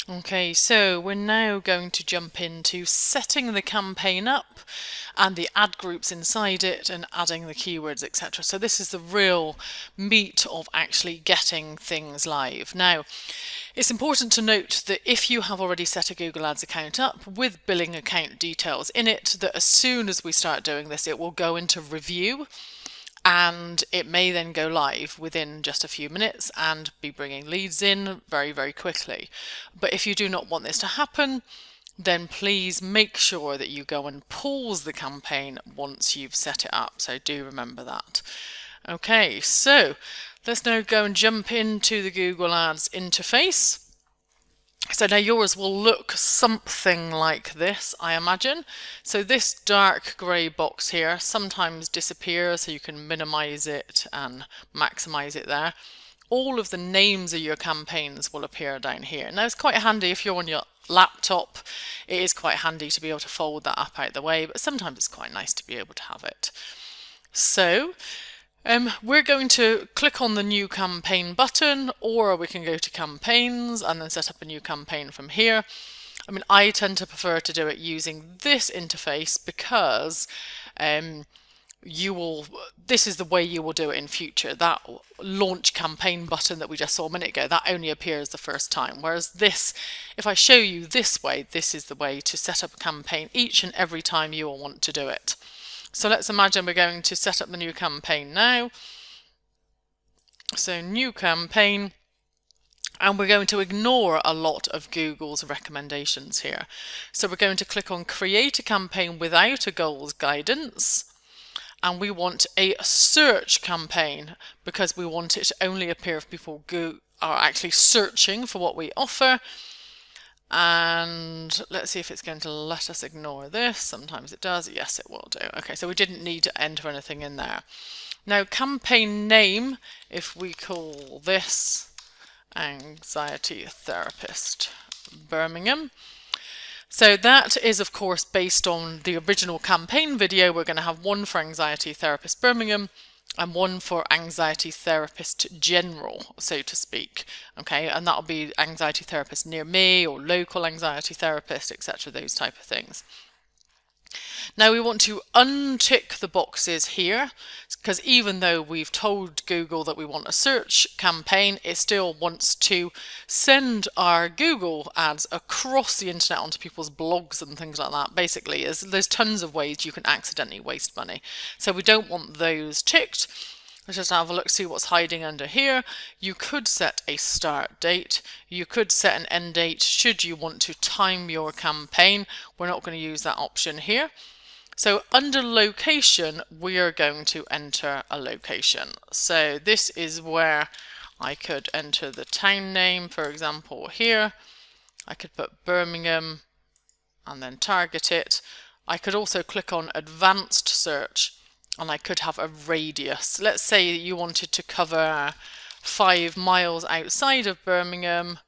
Okay, so we're now going to jump into setting the campaign up and the ad groups inside it and adding the keywords, etc. So this is the real meat of actually getting things live. Now, it's important to note that if you have already set a Google Ads account up with billing account details in it, that as soon as we start doing this, it will go into review and it may then go live within just a few minutes and be bringing leads in very, very quickly. But if you do not want this to happen, then please make sure that you go and pause the campaign once you've set it up. So do remember that. Okay, so let's now go and jump into the Google Ads interface. So now yours will look something like this, I imagine. So this dark grey box here sometimes disappears, so you can minimize it and maximize it there. All of the names of your campaigns will appear down here. Now it's quite handy if you're on your laptop, it is quite handy to be able to fold that up out the way, but sometimes it's quite nice to be able to have it. So we're going to click on the new campaign button, or we can go to campaigns and then set up a new campaign from here. I mean, I tend to prefer to do it using this interface because this is the way you will do it in future. That launch campaign button that we just saw a minute ago, that only appears the first time. Whereas this, if I show you this way, this is the way to set up a campaign each and every time you will want to do it. So let's imagine we're going to set up the new campaign now. So new campaign, and we're going to ignore a lot of Google's recommendations here. So we're going to click on create a campaign without a goals guidance, and we want a search campaign because we want it to only appear if people are actually searching for what we offer. And let's see if it's going to let us ignore this. Sometimes it does. Yes, it will do. Okay, so we didn't need to enter anything in there. Now, campaign name, if we call this Anxiety Therapist Birmingham. So that is, of course, based on the original campaign video. We're going to have one for Anxiety Therapist Birmingham and one for Anxiety Therapist General, so to speak. Okay, and that'll be Anxiety Therapist near me or local anxiety therapist, etc., those type of things. Now we want to untick the boxes here because even though we've told Google that we want a search campaign, it still wants to send our Google ads across the internet onto people's blogs and things like that. Basically, there's tons of ways you can accidentally waste money. So we don't want those ticked. Let's just have a look, see what's hiding under here. You could set a start date. You could set an end date should you want to time your campaign. We're not going to use that option here. So under location, we are going to enter a location. So this is where I could enter the town name, for example, here. I could put Birmingham and then target it. I could also click on advanced search and I could have a radius. Let's say you wanted to cover 5 miles outside of Birmingham.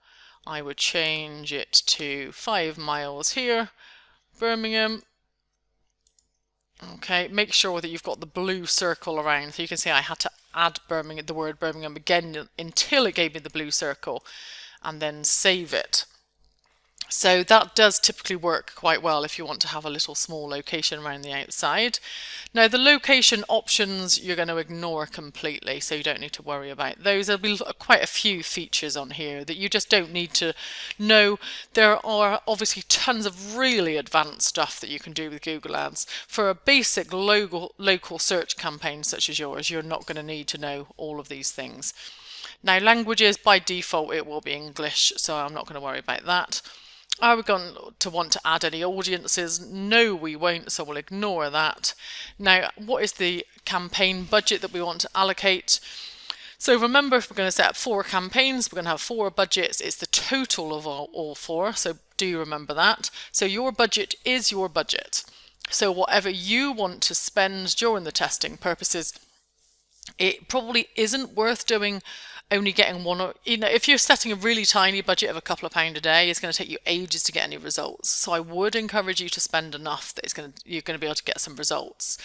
I would change it to 5 miles here, Birmingham. Okay, make sure that you've got the blue circle around. So you can see I had to add Birmingham, the word Birmingham again until it gave me the blue circle and then save it. So that does typically work quite well if you want to have a little small location around the outside. Now the location options you're going to ignore completely, so you don't need to worry about those. There'll be quite a few features on here that you just don't need to know. There are obviously tons of really advanced stuff that you can do with Google Ads. For a basic local search campaign such as yours, you're not going to need to know all of these things. Now languages, by default it will be English, so I'm not going to worry about that. Are we going to want to add any audiences? No, we won't, so we'll ignore that. Now, what is the campaign budget that we want to allocate? So remember, if we're going to set up 4 campaigns, we're going to have 4 budgets. It's the total of all 4, so do remember that. So your budget is your budget. So whatever you want to spend during the testing purposes, it probably isn't worth doing only getting one, or if you're setting a really tiny budget of a couple of pound a day, it's going to take you ages to get any results. So I would encourage you to spend enough that you're going to be able to get some results.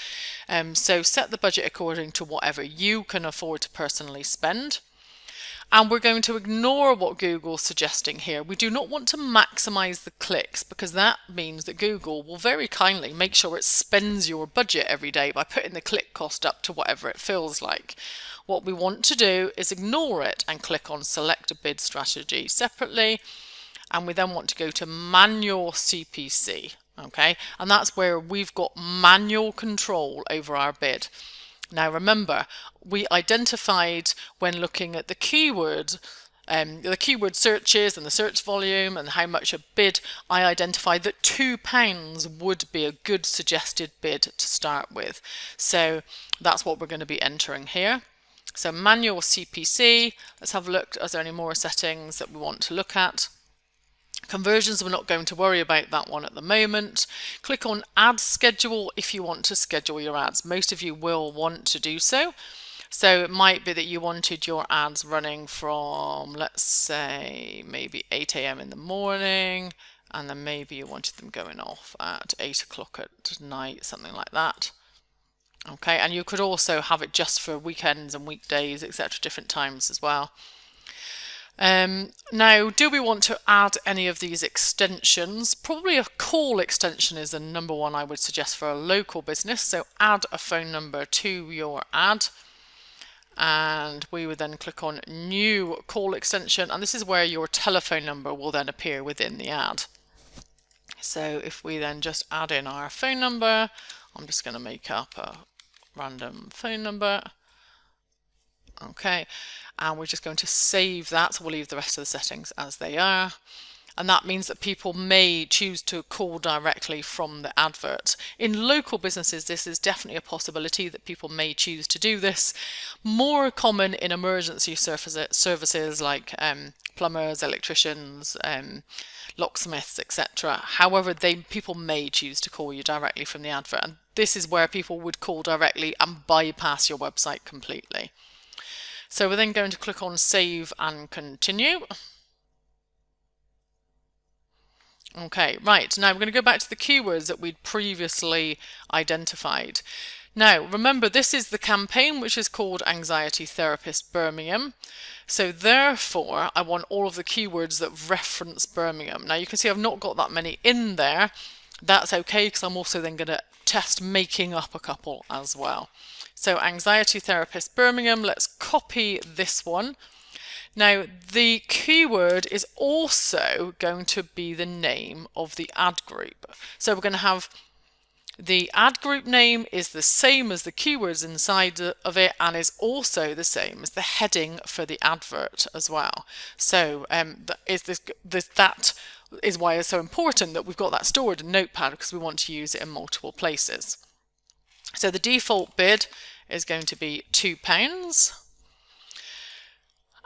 So set the budget according to whatever you can afford to personally spend. And we're going to ignore what Google's suggesting here. We do not want to maximize the clicks, because that means that Google will very kindly make sure it spends your budget every day by putting the click cost up to whatever it feels like. What we want to do is ignore it and click on select a bid strategy separately. And we then want to go to manual CPC. Okay, and that's where we've got manual control over our bid. Now remember, we identified when looking at the keyword searches and the search volume and how much a bid, I identified that £2 would be a good suggested bid to start with. So that's what we're going to be entering here. So manual CPC, let's have a look, is there any more settings that we want to look at? Conversions, we're not going to worry about that one at the moment. Click on Add Schedule if you want to schedule your ads. Most of you will want to do so. So it might be that you wanted your ads running from, let's say, maybe 8 AM in the morning, and then maybe you wanted them going off at 8 o'clock at night, something like that. Okay, and you could also have it just for weekends and weekdays, etc., different times as well. Now, do we want to add any of these extensions? Probably a call extension is the number one I would suggest for a local business. So add a phone number to your ad, and we would then click on new call extension, and this is where your telephone number will then appear within the ad. So if we then just add in our phone number, I'm just going to make up a random phone number. Okay, and we're just going to save that, so we'll leave the rest of the settings as they are. And that means that people may choose to call directly from the advert. In local businesses, this is definitely a possibility that people may choose to do this. More common in emergency services like plumbers, electricians, locksmiths, etc. However, people may choose to call you directly from the advert, and this is where people would call directly and bypass your website completely. So we're then going to click on Save and Continue. Okay, right, now we're going to go back to the keywords that we'd previously identified. Now, remember, this is the campaign which is called Anxiety Therapist Birmingham. So therefore, I want all of the keywords that reference Birmingham. Now, you can see I've not got that many in there. That's okay, because I'm also then going to test making up a couple as well. So Anxiety Therapist Birmingham, let's copy this one. Now, the keyword is also going to be the name of the ad group. So we're going to have the ad group name is the same as the keywords inside of it, and is also the same as the heading for the advert as well. So that is why it's so important that we've got that stored in Notepad, because we want to use it in multiple places. So the default bid is going to be £2.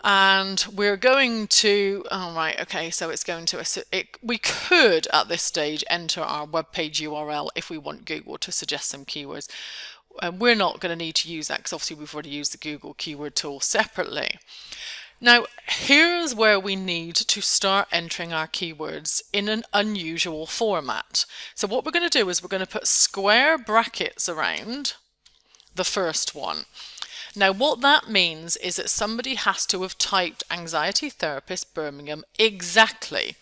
And we're going to, so it's going to, we could at this stage enter our web page URL if we want Google to suggest some keywords. We're not going to need to use that, because obviously we've already used the Google keyword tool separately. Now, here's where we need to start entering our keywords in an unusual format. So what we're going to do is we're going to put square brackets around the first one. Now, what that means is that somebody has to have typed Anxiety Therapist Birmingham exactly,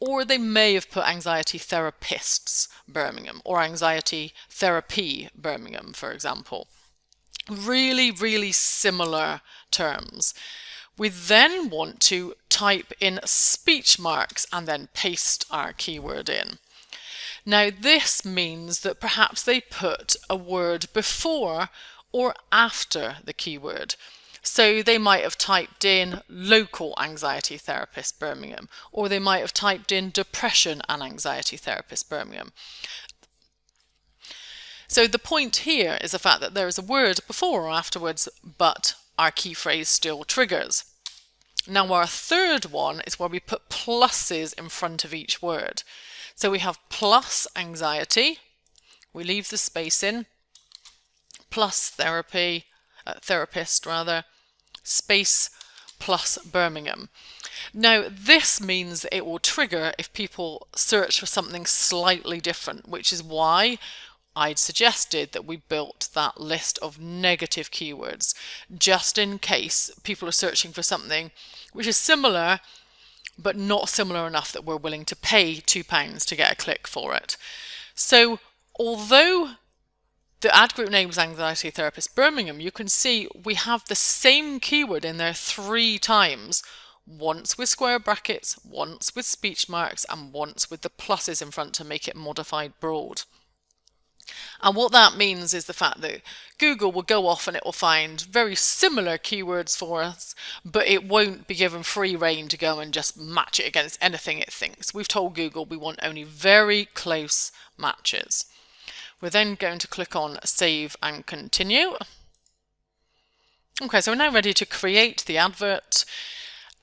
or they may have put Anxiety Therapists Birmingham or Anxiety Therapy Birmingham, for example. Really, really similar terms. We then want to type in speech marks and then paste our keyword in. Now, this means that perhaps they put a word before or after the keyword. So they might have typed in local anxiety therapist Birmingham, or they might have typed in depression and anxiety therapist Birmingham. So the point here is the fact that there is a word before or afterwards, but our key phrase still triggers. Now, our third one is where we put pluses in front of each word. So we have plus anxiety, we leave the space in, plus therapist rather, space plus Birmingham. Now, this means it will trigger if people search for something slightly different, which is why I'd suggested that we built that list of negative keywords just in case people are searching for something which is similar but not similar enough that we're willing to pay £2 to get a click for it. So although the ad group name is Anxiety Therapist Birmingham, you can see we have the same keyword in there 3 times. Once with square brackets, once with speech marks, and once with the pluses in front to make it modified broad. And what that means is the fact that Google will go off and it will find very similar keywords for us, but it won't be given free rein to go and just match it against anything it thinks. We've told Google we want only very close matches. We're then going to click on Save and Continue. Okay, so we're now ready to create the advert.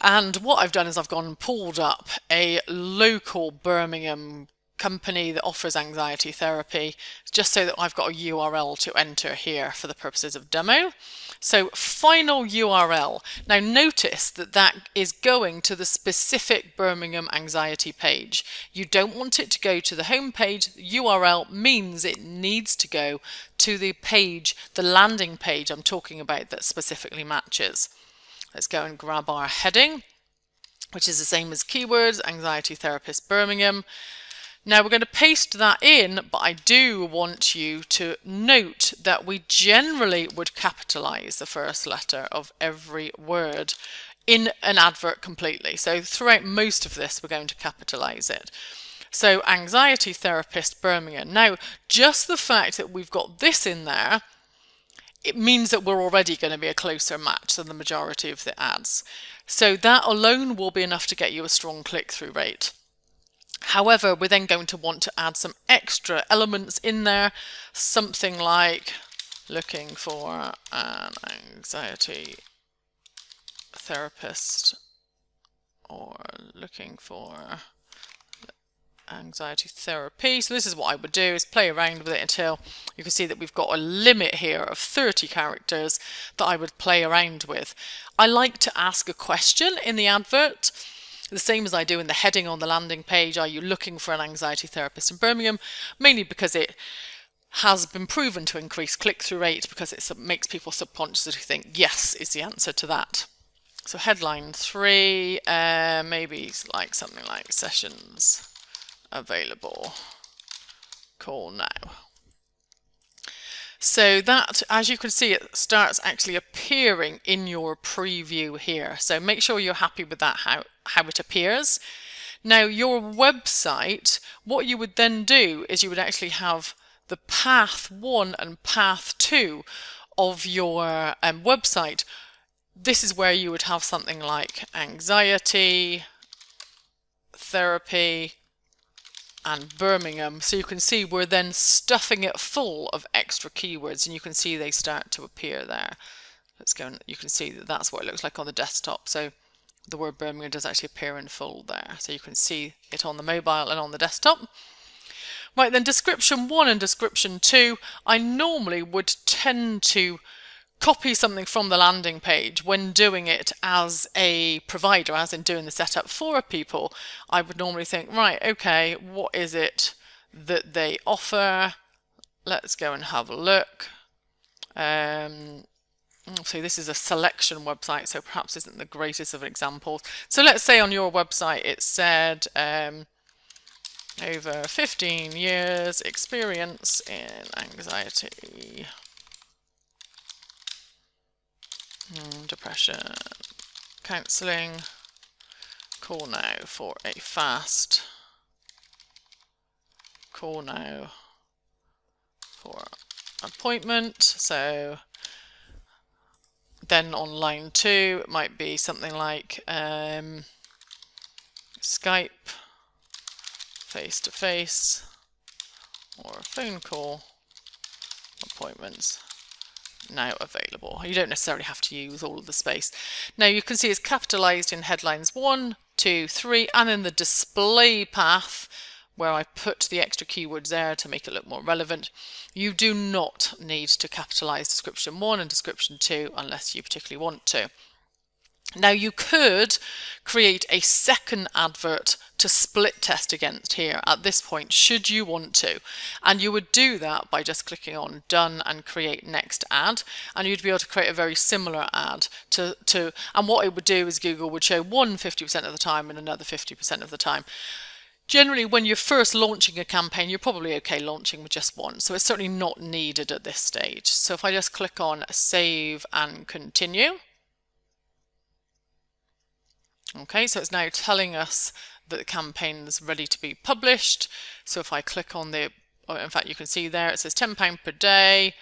And what I've done is I've gone and pulled up a local Birmingham company that offers anxiety therapy, just so that I've got a URL to enter here for the purposes of demo. So final URL. Now notice that that is going to the specific Birmingham anxiety page. You don't want it to go to the home page. URL means it needs to go to the page, the landing page I'm talking about that specifically matches. Let's go and grab our heading, which is the same as keywords, Anxiety Therapist Birmingham. Now we're going to paste that in, but I do want you to note that we generally would capitalize the first letter of every word in an advert completely. So throughout most of this, we're going to capitalize it. So Anxiety Therapist Birmingham. Now, just the fact that we've got this in there, it means that we're already going to be a closer match than the majority of the ads. So that alone will be enough to get you a strong click-through rate. However, we're then going to want to add some extra elements in there, something like looking for an anxiety therapist or looking for anxiety therapy. So this is what I would do, is play around with it until you can see that we've got a limit here of 30 characters that I would play around with. I like to ask a question in the advert, the same as I do in the heading on the landing page. Are you looking for an anxiety therapist in Birmingham? Mainly because it has been proven to increase click-through rate, because it makes people subconsciously think yes is the answer to that. So headline 3, maybe like something like sessions available, call now. So that, as you can see, it starts actually appearing in your preview here. So make sure you're happy with that, how it appears. Now your website, what you would then do is you would actually have the path 1 and path 2 of your website. This is where you would have something like anxiety therapy and Birmingham. So you can see we're then stuffing it full of extra keywords, and you can see they start to appear there. Let's go, and you can see that that's what it looks like on the desktop. So the word Birmingham does actually appear in full there. So you can see it on the mobile and on the desktop. Right, then description 1 and description 2, I normally would tend to copy something from the landing page when doing it as a provider, as in doing the setup for people. I would normally think, right, okay, what is it that they offer? Let's go and have a look. So this is a selection website, so perhaps isn't the greatest of examples. So let's say on your website it said over 15 years experience in anxiety, depression, counselling, call now for a fast, call now for appointment. So then on line 2 it might be something like Skype, face-to-face, or a phone call appointments now available. You don't necessarily have to use all of the space. Now you can see it's capitalized in headlines 1, 2, 3, and in the display path where I put the extra keywords there to make it look more relevant. You do not need to capitalize description 1 and description 2 unless you particularly want to. Now you could create a second advert to split test against here at this point, should you want to. And you would do that by just clicking on Done and Create Next Ad. And you'd be able to create a very similar ad and what it would do is Google would show one 50% of the time and another 50% of the time. Generally, when you're first launching a campaign, you're probably okay launching with just one. So it's certainly not needed at this stage. So if I just click on Save and Continue. Okay, so it's now telling us that the campaign is ready to be published. So if I click on in fact you can see there it says £10 per day.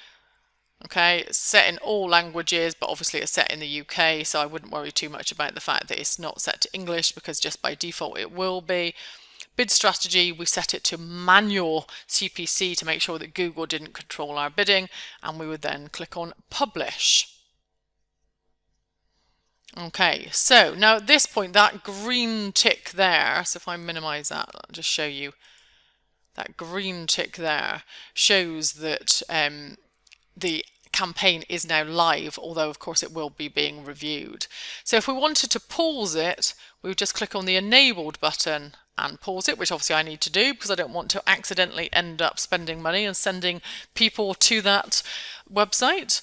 Okay, it's set in all languages, but obviously it's set in the UK, so I wouldn't worry too much about the fact that it's not set to English, because just by default it will be. Bid strategy, we set it to manual CPC to make sure that Google didn't control our bidding, and we would then click on Publish. Okay, so now at this point, that green tick there, so if I minimize that, I'll just show you, that green tick there shows that the campaign is now live, although of course it will be being reviewed. So if we wanted to pause it, we would just click on the enabled button and pause it, which obviously I need to do because I don't want to accidentally end up spending money and sending people to that website.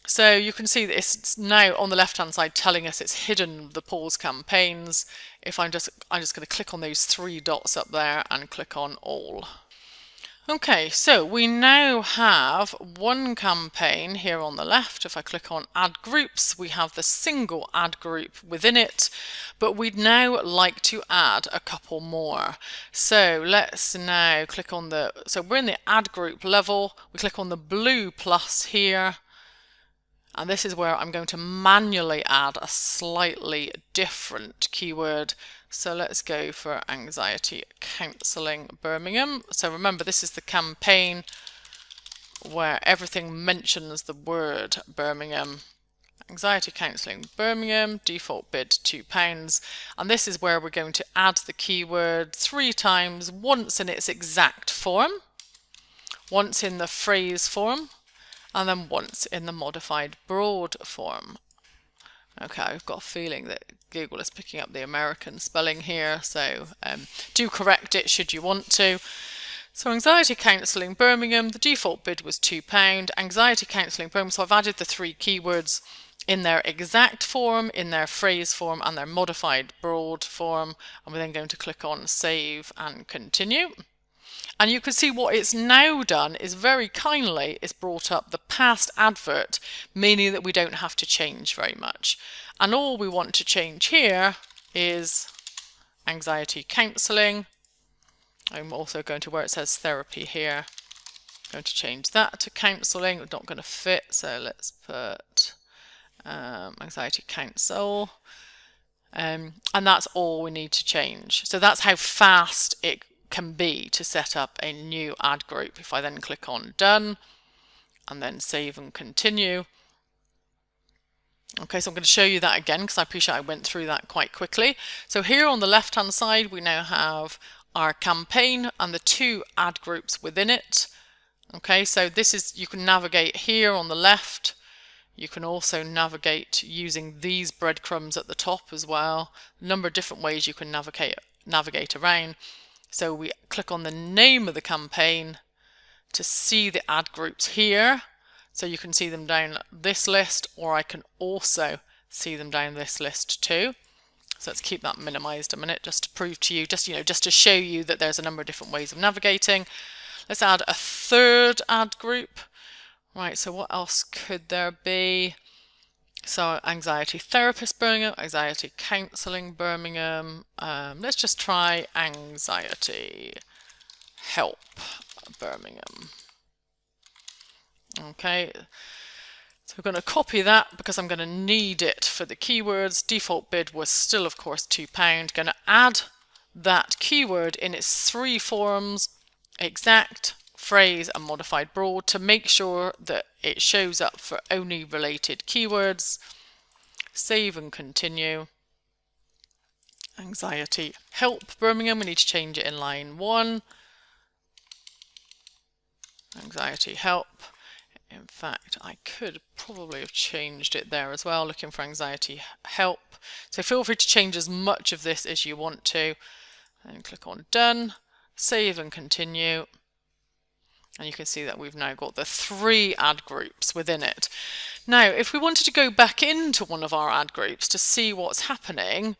So you can see that it's now on the left hand side telling us it's hidden the pause campaigns. If I'm just going to click on those three dots up there and click on all. Okay, so we now have one campaign here on the left. If I click on Add Groups, we have the single ad group within it, but we'd now like to add a couple more. So let's now click on so we're in the ad group level. We click on the blue plus here, and this is where I'm going to manually add a slightly different keyword. So let's go for Anxiety Counselling Birmingham. So remember, this is the campaign where everything mentions the word Birmingham. Anxiety Counselling Birmingham, default bid £2. And this is where we're going to add the keyword 3 times, once in its exact form, once in the phrase form, and then once in the modified broad form. Okay, I've got a feeling that Google is picking up the American spelling here, so do correct it should you want to. So Anxiety Counselling Birmingham, the default bid was £2. Anxiety Counselling Birmingham, so I've added the 3 keywords in their exact form, in their phrase form, and their modified broad form. And we're then going to click on Save and Continue. And you can see what it's now done is very kindly it's brought up the past advert, meaning that we don't have to change very much. And all we want to change here is anxiety counselling. I'm also going to where it says therapy here. I'm going to change that to counselling. It's not going to fit, so let's put anxiety counsel. And that's all we need to change. So that's how fast it can be to set up a new ad group. If I then click on Done and then Save and Continue. Okay, so I'm going to show you that again because I appreciate I went through that quite quickly. So here on the left hand side we now have our campaign and the 2 ad groups within it. Okay, so this is, you can navigate here on the left. You can also navigate using these breadcrumbs at the top as well. A number of different ways you can navigate around. So we click on the name of the campaign to see the ad groups here. So you can see them down this list, or I can also see them down this list too. So let's keep that minimized a minute just to prove to you, just to show you that there's a number of different ways of navigating. Let's add a 3rd ad group. Right, so what else could there be? So Anxiety Therapist Birmingham, Anxiety Counselling Birmingham. Let's just try Anxiety Help Birmingham. Okay, so we're going to copy that because I'm going to need it for the keywords. Default bid was still, of course, £2. Going to add that keyword in its 3 forms, exact, phrase and modified broad, to make sure that it shows up for only related keywords. Save and Continue. Anxiety Help Birmingham, we need to change it in line 1. Anxiety Help In fact, I could probably have changed it there as well, looking for anxiety help. So feel free to change as much of this as you want to. And click on Done, Save and Continue. And you can see that we've now got the 3 ad groups within it. Now, if we wanted to go back into one of our ad groups to see what's happening,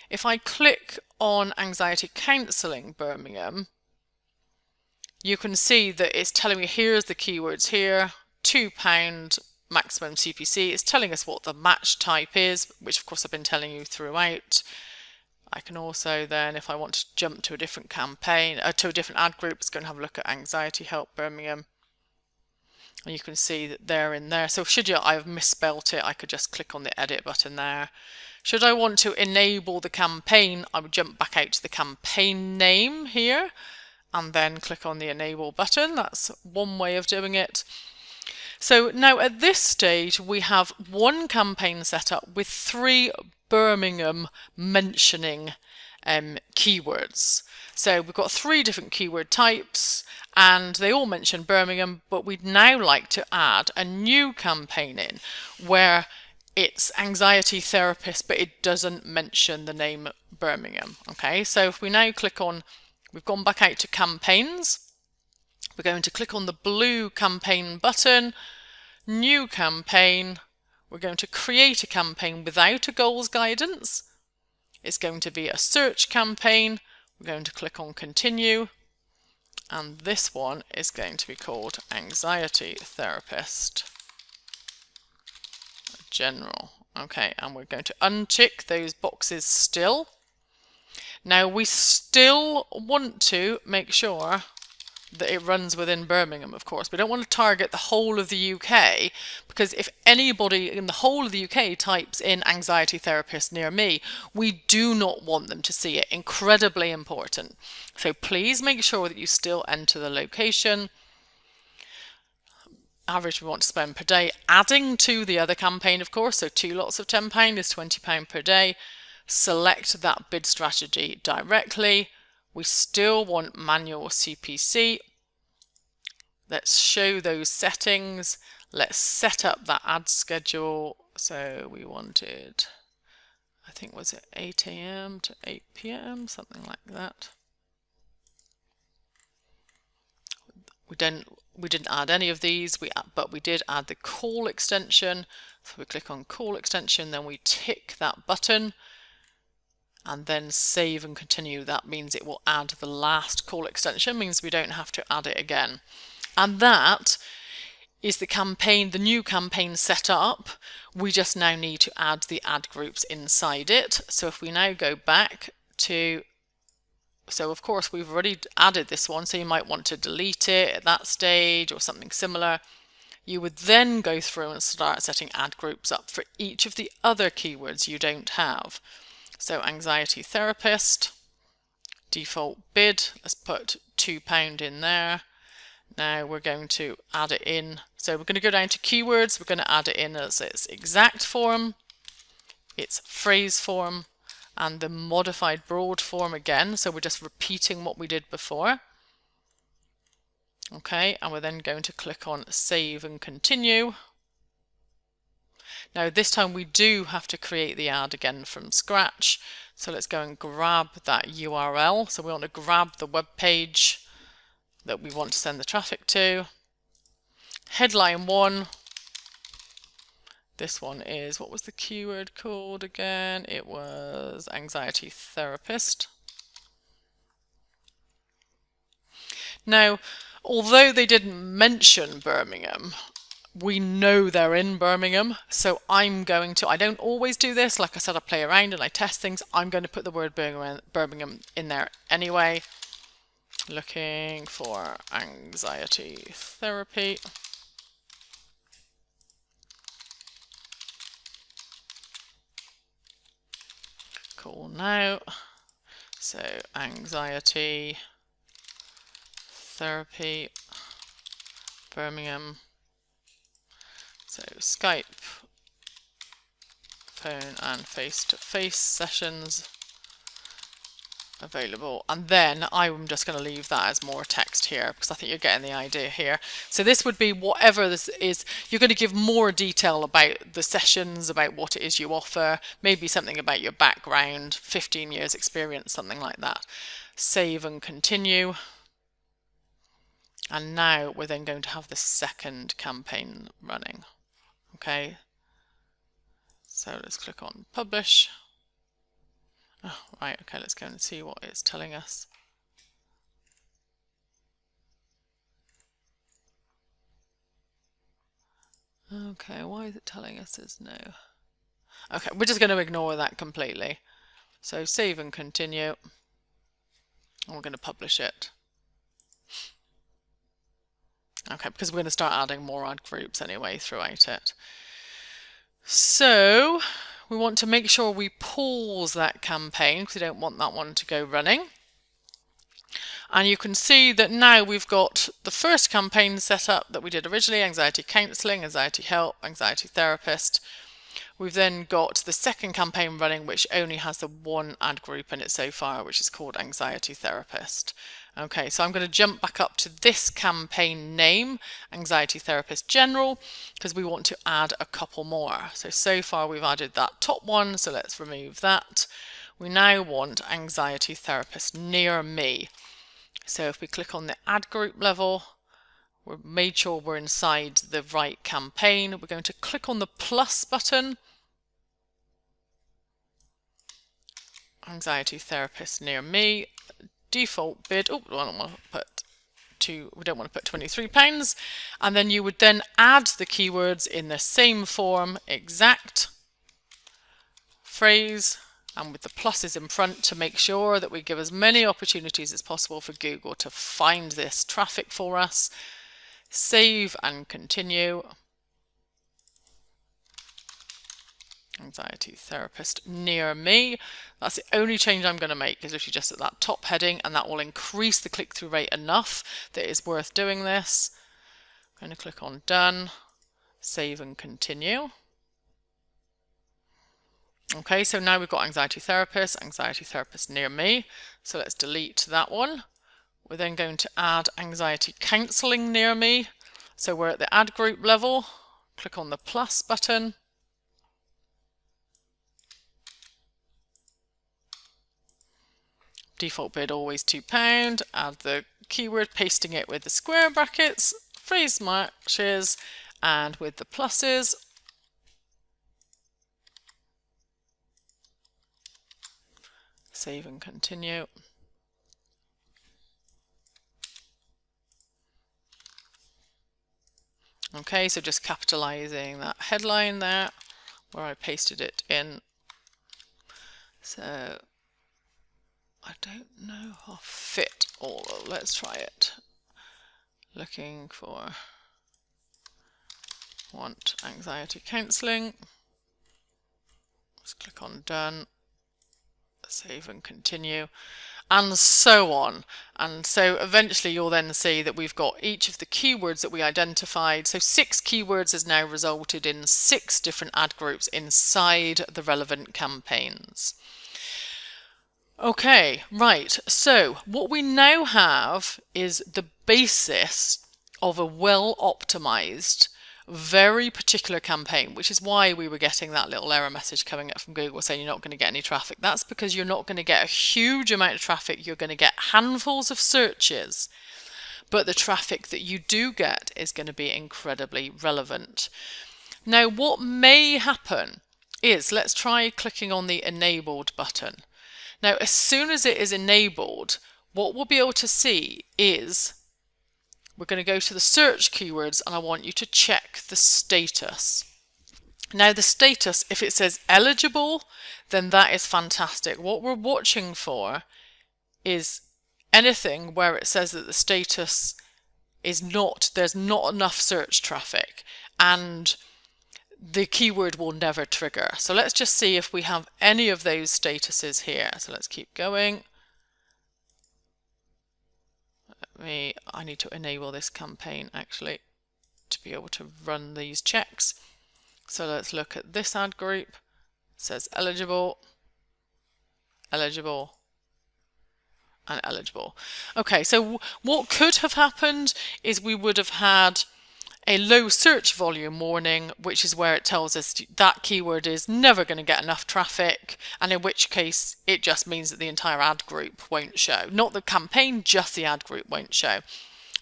if I click on Anxiety Counselling Birmingham, you can see that it's telling me here's the keywords here, £2 maximum CPC. It's telling us what the match type is, which of course I've been telling you throughout. I can also then, if I want to jump to a different campaign, to a different ad group, it's going to have a look at Anxiety Help Birmingham. And you can see that they're in there. So should I've misspelt it, I could just click on the edit button there. Should I want to enable the campaign, I would jump back out to the campaign name here and then click on the enable button. That's one way of doing it. So now at this stage, we have one campaign set up with 3 Birmingham mentioning keywords. So we've got 3 different keyword types and they all mention Birmingham, but we'd now like to add a new campaign in where it's anxiety therapist, but it doesn't mention the name Birmingham. Okay, so if we now click on, we've gone back out to campaigns. We're going to click on the blue campaign button, new campaign. We're going to create a campaign without a goals guidance. It's going to be a search campaign. We're going to click on continue. And this one is going to be called Anxiety Therapist General. Okay, and we're going to untick those boxes still. Now we still want to make sure that it runs within Birmingham, of course. We don't want to target the whole of the UK, because if anybody in the whole of the UK types in anxiety therapist near me, we do not want them to see it. Incredibly important. So please make sure that you still enter the location. Average we want to spend per day, adding to the other campaign, of course. So 2 lots of £10 is £20 per day. Select that bid strategy directly. We still want manual CPC. Let's show those settings. Let's set up that ad schedule. So we wanted, I think, was it 8 AM to 8 PM, something like that. We didn't add any of these, but we did add the call extension. So we click on call extension, then we tick that button. And then save and continue. That means it will add the last call extension, means we don't have to add it again. And that is the campaign, the new campaign set up. We just now need to add the ad groups inside it. So if we now go back to, so of course we've already added this one, so you might want to delete it at that stage or something similar. You would then go through and start setting ad groups up for each of the other keywords you don't have. So anxiety therapist, default bid, let's put £2 in there. Now we're going to add it in. So we're going to go down to keywords. We're going to add it in as its exact form, its phrase form, and the modified broad form again. So we're just repeating what we did before. Okay, and we're then going to click on save and continue. Now this time we do have to create the ad again from scratch. So let's go and grab that URL. So we want to grab the web page that we want to send the traffic to. Headline 1. This one is, what was the keyword called again? It was anxiety therapist. Now, although they didn't mention Birmingham, we know they're in Birmingham, so I'm going to, I don't always do this, like I said, I play around and I test things. I'm going to put the word Birmingham in there anyway. Looking for anxiety therapy. Call now. So anxiety therapy Birmingham. So Skype, phone and face-to-face sessions available, and then I'm just going to leave that as more text here because I think you're getting the idea here. So this would be whatever this is. You're going to give more detail about the sessions, about what it is you offer, maybe something about your background, 15 years experience, something like that. Save and continue. And now we're then going to have the second campaign running. Okay, so let's click on publish. Oh, right, okay, let's go and see what it's telling us. Okay, why is it telling us there's no? Okay, we're just going to ignore that completely. So save and continue. And we're going to publish it. Okay, because we're going to start adding more ad groups anyway throughout it. So we want to make sure we pause that campaign because we don't want that one to go running. And you can see that now we've got the first campaign set up that we did originally, anxiety counselling, anxiety help, anxiety therapist. We've then got the second campaign running, which only has the one ad group in it so far, which is called anxiety therapist. Okay, so I'm going to jump back up to this campaign name, Anxiety Therapist General, because we want to add a couple more. So far we've added that top one, so let's remove that. We now want Anxiety Therapist Near Me. So if we click on the ad group level, we've made sure we're inside the right campaign. We're going to click on the plus button. Anxiety Therapist Near Me. Default bid. Oh, we don't want to put £23. And then you would then add the keywords in the same form, exact phrase, and with the pluses in front to make sure that we give as many opportunities as possible for Google to find this traffic for us. Save and continue. Anxiety Therapist Near Me. That's the only change I'm going to make, is literally just at that top heading, and that will increase the click-through rate enough that it's worth doing this. I'm going to click on Done, Save and Continue. Okay, so now we've got Anxiety Therapist Near Me. So let's delete that one. We're then going to add Anxiety Counselling Near Me. So we're at the ad group level. Click on the plus button. Default bid always £2. Add the keyword, pasting it with the square brackets, phrase matches, and with the pluses. Save and continue. Okay, so just capitalizing that headline there where I pasted it in. So I don't know how fit all of. Let's try it. Looking for want anxiety counselling. Let's click on Done, Save and Continue, and so on. And so eventually you'll then see that we've got each of the keywords that we identified. So 6 keywords has now resulted in 6 different ad groups inside the relevant campaigns. Okay, right, so what we now have is the basis of a well-optimized, very particular campaign, which is why we were getting that little error message coming up from Google saying you're not going to get any traffic. That's because you're not going to get a huge amount of traffic. You're going to get handfuls of searches, but the traffic that you do get is going to be incredibly relevant. Now, what may happen is, let's try clicking on the enabled button. Now, as soon as it is enabled, what we'll be able to see is we're going to go to the search keywords, and I want you to check the status. Now, the status, if it says eligible, then that is fantastic. What we're watching for is anything where it says that the status is not, there's not enough search traffic, and the keyword will never trigger. So let's just see if we have any of those statuses here. So let's keep going. I need to enable this campaign actually to be able to run these checks. So let's look at this ad group. It says eligible, eligible, and eligible. Okay, so what could have happened is we would have had a low search volume warning, which is where it tells us that keyword is never going to get enough traffic, and in which case it just means that the entire ad group won't show. Not the campaign, just the ad group won't show.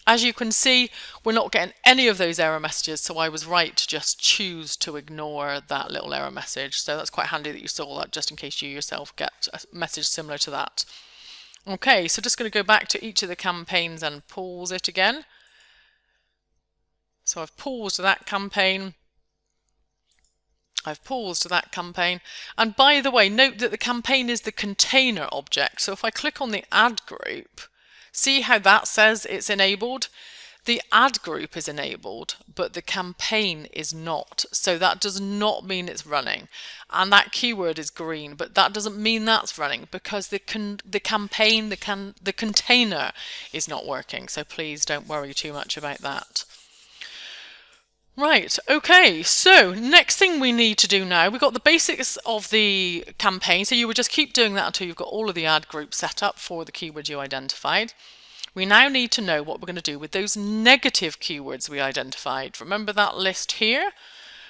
As you can see, we're not getting any of those error messages, so I was right to just choose to ignore that little error message. So that's quite handy that you saw that, just in case you yourself get a message similar to that. Okay, so just going to go back to each of the campaigns and pause it again. So I've paused that campaign. I've paused that campaign. And by the way, note that the campaign is the container object. So if I click on the ad group, see how that says it's enabled? The ad group is enabled, but the campaign is not. So that does not mean it's running. And that keyword is green, but that doesn't mean that's running because the container is not working. So please don't worry too much about that. Right, okay, so next thing we need to do now, we've got the basics of the campaign, so you would just keep doing that until you've got all of the ad groups set up for the keyword you identified. We now need to know what we're going to do with those negative keywords we identified. Remember that list here?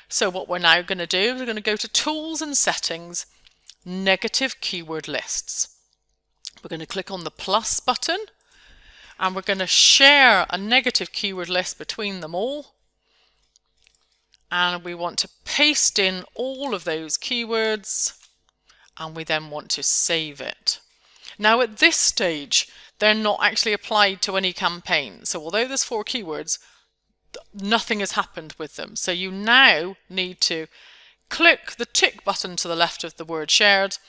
So what we're now going to do is we're going to go to Tools and Settings, Negative Keyword Lists. We're going to click on the plus button, and we're going to share a negative keyword list between them all. And we want to paste in all of those keywords, and we then want to save it. Now at this stage, they're not actually applied to any campaign. So although there's 4 keywords, nothing has happened with them. So you now need to click the tick button to the left of the word shared,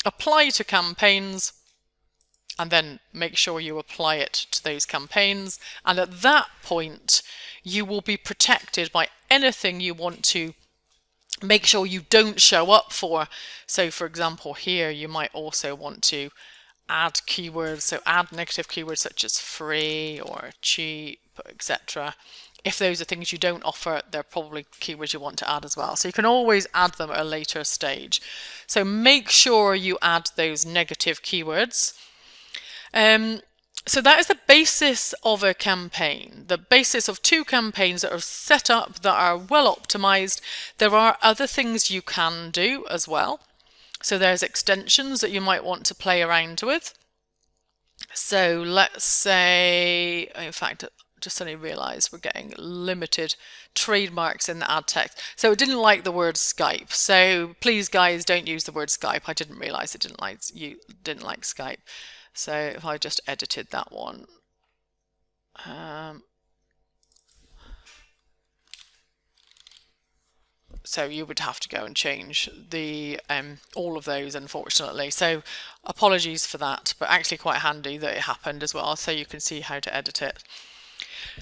apply to campaigns, and then make sure you apply it to those campaigns. And at that point, you will be protected by anything you want to make sure you don't show up for. So for example, here you might also want to add keywords, so add negative keywords such as free or cheap, etc. If those are things you don't offer, they're probably keywords you want to add as well. So you can always add them at a later stage. So make sure you add those negative keywords. So that is the basis of a campaign, the basis of 2 campaigns that are set up, that are well optimized. There are other things you can do as well. So there's extensions that you might want to play around with. So let's say, in fact, just suddenly realised we're getting limited trademarks in the ad text. So it didn't like the word Skype. So please, guys, don't use the word Skype. I didn't realise it didn't like Skype. So if I just edited that one, so you would have to go and change the all of those, unfortunately. So apologies for that, but actually quite handy that it happened as well, so you can see how to edit it.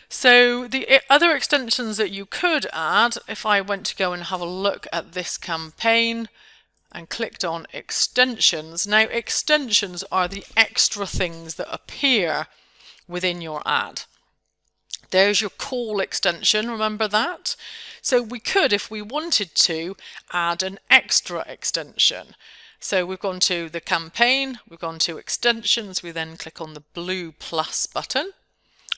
So the other extensions that you could add, if I went to go and have a look at this campaign and clicked on extensions. Now extensions are the extra things that appear within your ad. There's your call extension, remember that? So we could, if we wanted to, add an extra extension. So we've gone to the campaign, we've gone to extensions, we then click on the blue plus button.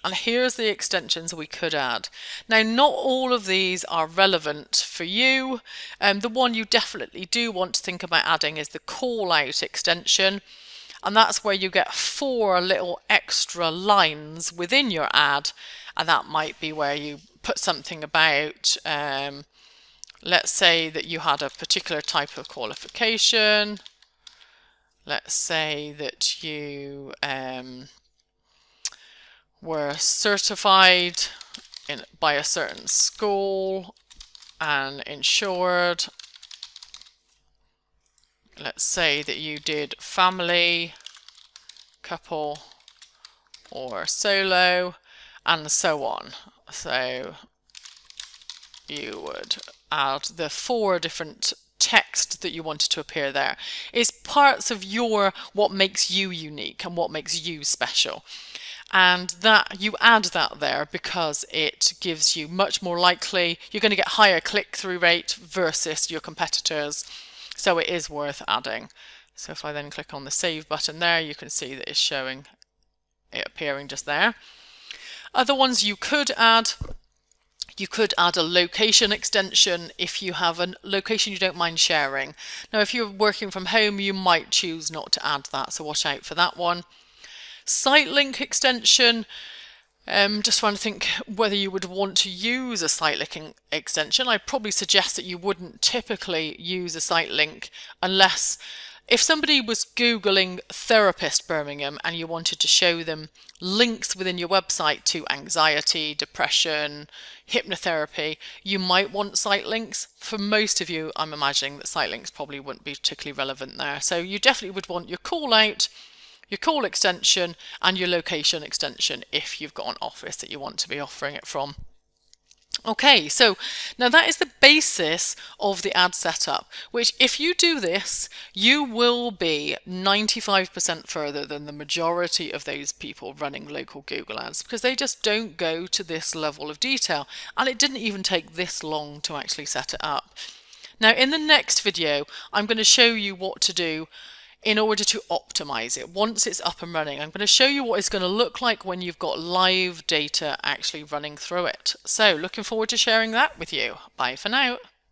And here's the extensions we could add. Now, not all of these are relevant for you. The one you definitely do want to think about adding is the call out extension. And that's where you get 4 little extra lines within your ad. And that might be where you put something about, let's say that you had a particular type of qualification. Let's say that you were certified by a certain school and insured. Let's say that you did family, couple, or solo, and so on. So you would add the 4 different text that you wanted to appear there. It's parts of what makes you unique and what makes you special. And that you add that there because it gives you much more likely, you're going to get higher click-through rate versus your competitors. So it is worth adding. So if I then click on the save button there, you can see that it's showing it appearing just there. Other ones you could add a location extension if you have a location you don't mind sharing. Now, if you're working from home, you might choose not to add that, so watch out for that one. Site link extension, just trying to think whether you would want to use a site link extension. I'd probably suggest that you wouldn't typically use a site link unless if somebody was Googling Therapist Birmingham and you wanted to show them links within your website to anxiety, depression, hypnotherapy, you might want site links. For most of you, I'm imagining that site links probably wouldn't be particularly relevant there. So you definitely would want your call out, your call extension, and your location extension if you've got an office that you want to be offering it from. Okay, so now that is the basis of the ad setup, which if you do this, you will be 95% further than the majority of those people running local Google ads, because they just don't go to this level of detail, and it didn't even take this long to actually set it up. Now in the next video, I'm going to show you what to do in order to optimize it once it's up and running. I'm going to show you what it's going to look like when you've got live data actually running through it. So looking forward to sharing that with you. Bye for now.